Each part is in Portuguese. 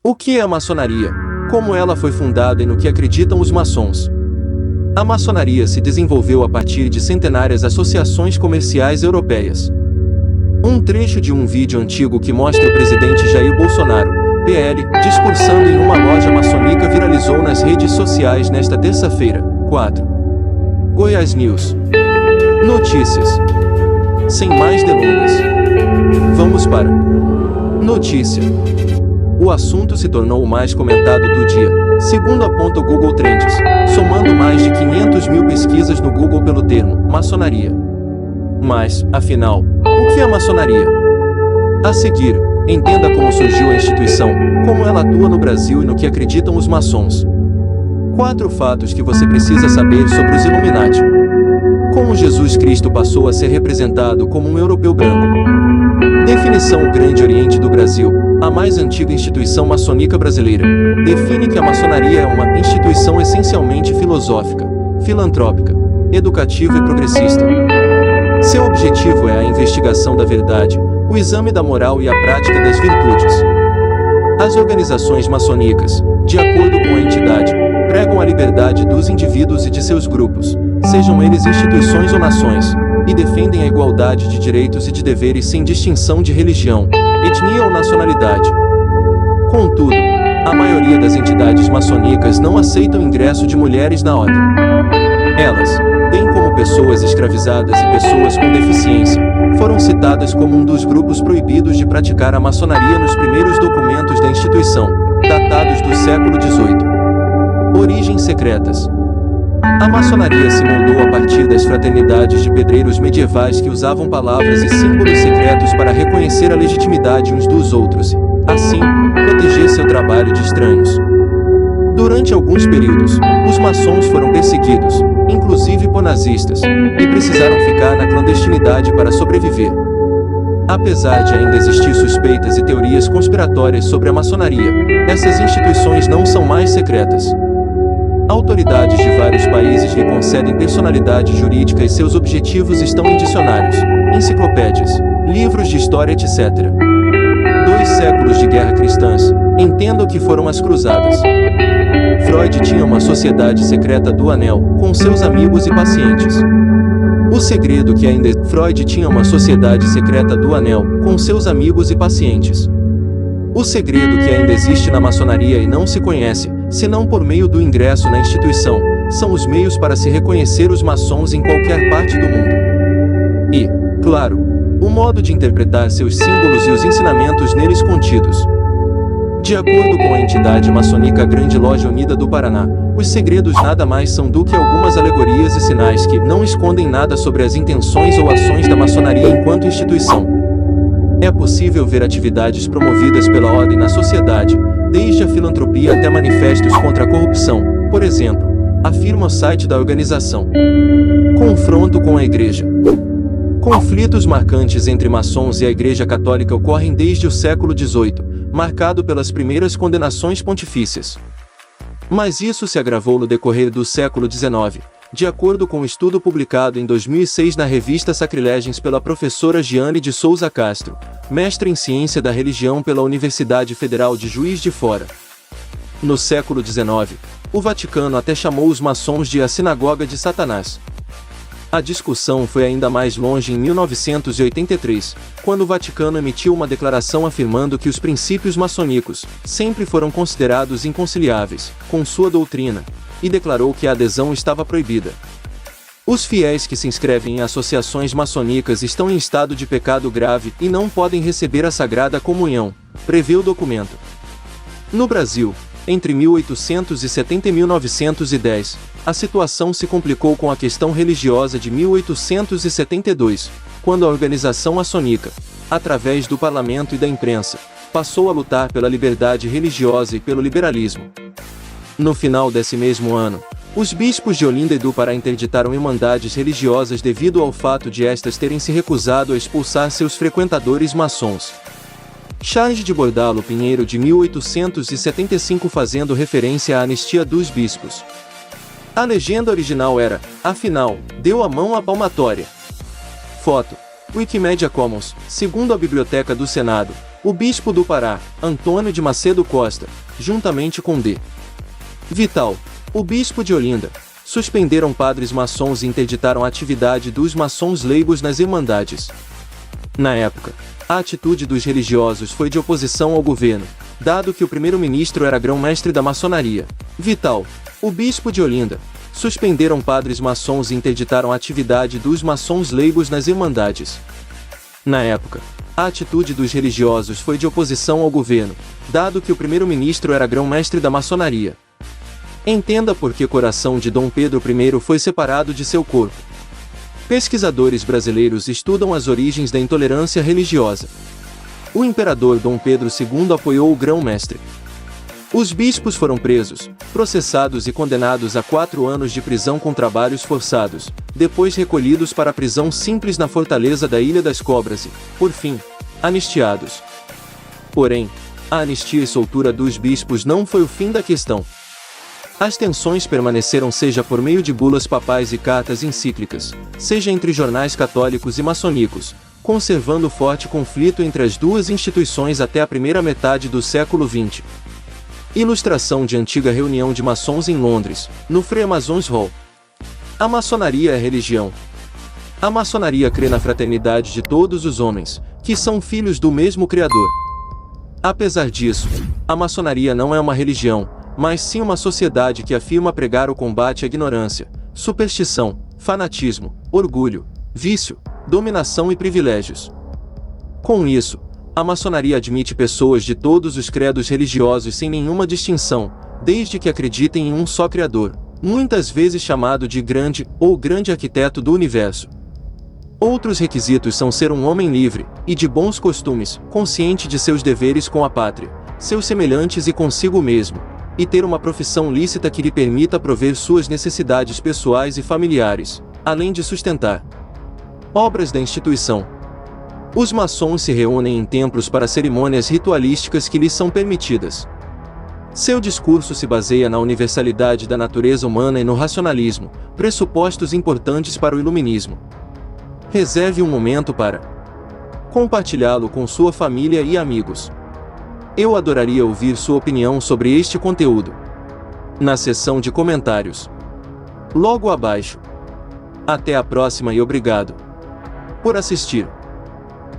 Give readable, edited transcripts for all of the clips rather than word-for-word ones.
O que é a maçonaria? Como ela foi fundada e no que acreditam os maçons? A maçonaria se desenvolveu a partir de centenárias associações comerciais europeias. Um trecho de um vídeo antigo que mostra o presidente Jair Bolsonaro, PL, discursando em uma loja maçônica viralizou nas redes sociais nesta terça-feira, 4. Goiás News. Notícias. Sem mais delongas, vamos para notícia. O assunto se tornou o mais comentado do dia, segundo aponta o Google Trends, somando mais de 500 mil pesquisas no Google pelo termo maçonaria. Mas, afinal, o que é a maçonaria? A seguir, entenda como surgiu a instituição, como ela atua no Brasil e no que acreditam os maçons. 4 fatos que você precisa saber sobre os Illuminati. Como Jesus Cristo passou a ser representado como um europeu branco. Definição: o Grande Oriente do Brasil, a mais antiga instituição maçônica brasileira, define que a maçonaria é uma instituição essencialmente filosófica, filantrópica, educativa e progressista. Seu objetivo é a investigação da verdade, o exame da moral e a prática das virtudes. As organizações maçônicas, de acordo com a entidade, pregam a liberdade dos indivíduos e de seus grupos, sejam eles instituições ou nações, e defendem a igualdade de direitos e de deveres sem distinção de religião, etnia ou nacionalidade. Contudo, a maioria das entidades maçônicas não aceitam ingresso de mulheres na ordem. Elas, bem como pessoas escravizadas e pessoas com deficiência, foram citadas como um dos grupos proibidos de praticar a maçonaria nos primeiros documentos da instituição, datados do século XVIII. Origens secretas. A maçonaria se moldou a partir das fraternidades de pedreiros medievais que usavam palavras e símbolos secretos para reconhecer a legitimidade uns dos outros e, assim, proteger seu trabalho de estranhos. Durante alguns períodos, os maçons foram perseguidos, inclusive por nazistas, e precisaram ficar na clandestinidade para sobreviver. Apesar de ainda existir suspeitas e teorias conspiratórias sobre a maçonaria, essas instituições não são mais secretas. Autoridades de vários países lhe concedem personalidade jurídica e seus objetivos estão em dicionários, enciclopédias, livros de história, etc. 2 séculos de guerra cristãs, entenda o que foram as cruzadas. Freud tinha uma sociedade secreta do Anel, com seus amigos e pacientes. O segredo que ainda Freud tinha uma sociedade secreta do Anel, com seus amigos e pacientes. O segredo que ainda existe na maçonaria e não se conhece, senão por meio do ingresso na instituição, são os meios para se reconhecer os maçons em qualquer parte do mundo. E, claro, o modo de interpretar seus símbolos e os ensinamentos neles contidos. De acordo com a entidade maçônica Grande Loja Unida do Paraná, os segredos nada mais são do que algumas alegorias e sinais que não escondem nada sobre as intenções ou ações da maçonaria enquanto instituição. É possível ver atividades promovidas pela ordem na sociedade, desde a filantropia até manifestos contra a corrupção, por exemplo, afirma o site da organização. Confronto com a Igreja. Conflitos marcantes entre maçons e a Igreja Católica ocorrem desde o século XVIII, marcado pelas primeiras condenações pontifícias. Mas isso se agravou no decorrer do século XIX, de acordo com um estudo publicado em 2006 na revista Sacrilegens pela professora Giane de Souza Castro, mestre em Ciência da Religião pela Universidade Federal de Juiz de Fora. No século XIX, o Vaticano até chamou os maçons de a Sinagoga de Satanás. A discussão foi ainda mais longe em 1983, quando o Vaticano emitiu uma declaração afirmando que os princípios maçônicos sempre foram considerados inconciliáveis com sua doutrina, e declarou que a adesão estava proibida. Os fiéis que se inscrevem em associações maçônicas estão em estado de pecado grave e não podem receber a Sagrada Comunhão, prevê o documento. No Brasil, entre 1870 e 1910, a situação se complicou com a questão religiosa de 1872, quando a organização maçônica, através do parlamento e da imprensa, passou a lutar pela liberdade religiosa e pelo liberalismo. No final desse mesmo ano, os bispos de Olinda e do Pará interditaram irmandades religiosas devido ao fato de estas terem se recusado a expulsar seus frequentadores maçons. Charles de Bordalo Pinheiro de 1875 fazendo referência à anistia dos bispos. A legenda original era, afinal, deu a mão à palmatória. Foto: Wikimedia Commons, segundo a Biblioteca do Senado, O bispo do Pará, Antônio de Macedo Costa, juntamente com D. Vital, o bispo de Olinda, suspenderam padres maçons e interditaram a atividade dos maçons leigos nas irmandades. Na época, a atitude dos religiosos foi de oposição ao governo, dado que o primeiro-ministro era grão-mestre da maçonaria. Vital, o bispo de Olinda, suspenderam padres maçons e interditaram a atividade dos maçons leigos nas irmandades. Na época, a atitude dos religiosos foi de oposição ao governo, dado que o primeiro-ministro era grão-mestre da maçonaria. Entenda por que o coração de Dom Pedro I foi separado de seu corpo. Pesquisadores brasileiros estudam as origens da intolerância religiosa. O imperador Dom Pedro II apoiou o grão-mestre. Os bispos foram presos, processados e condenados a 4 anos de prisão com trabalhos forçados, depois recolhidos para a prisão simples na fortaleza da Ilha das Cobras e, por fim, anistiados. Porém, a anistia e soltura dos bispos não foi o fim da questão. As tensões permaneceram seja por meio de bulas papais e cartas encíclicas, seja entre jornais católicos e maçônicos, conservando forte conflito entre as duas instituições até a primeira metade do século XX. Ilustração de antiga reunião de maçons em Londres, no Freemasons Hall. A maçonaria é religião. A maçonaria crê na fraternidade de todos os homens, que são filhos do mesmo Criador. Apesar disso, a maçonaria não é uma religião, mas sim uma sociedade que afirma pregar o combate à ignorância, superstição, fanatismo, orgulho, vício, dominação e privilégios. Com isso, a maçonaria admite pessoas de todos os credos religiosos sem nenhuma distinção, desde que acreditem em um só Criador, muitas vezes chamado de grande ou grande arquiteto do universo. Outros requisitos são ser um homem livre e de bons costumes, consciente de seus deveres com a pátria, seus semelhantes e consigo mesmo, e ter uma profissão lícita que lhe permita prover suas necessidades pessoais e familiares, além de sustentar obras da instituição. Os maçons se reúnem em templos para cerimônias ritualísticas que lhes são permitidas. Seu discurso se baseia na universalidade da natureza humana e no racionalismo, pressupostos importantes para o iluminismo. Reserve um momento para compartilhá-lo com sua família e amigos. Eu adoraria ouvir sua opinião sobre este conteúdo na seção de comentários logo abaixo. Até a próxima e obrigado por assistir.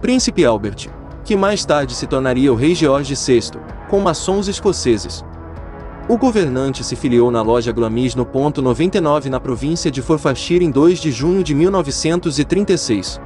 Príncipe Albert, que mais tarde se tornaria o rei George VI, com maçons escoceses. O governante se filiou na loja Glamis no ponto 99 na província de Forfarshire em 2 de junho de 1936.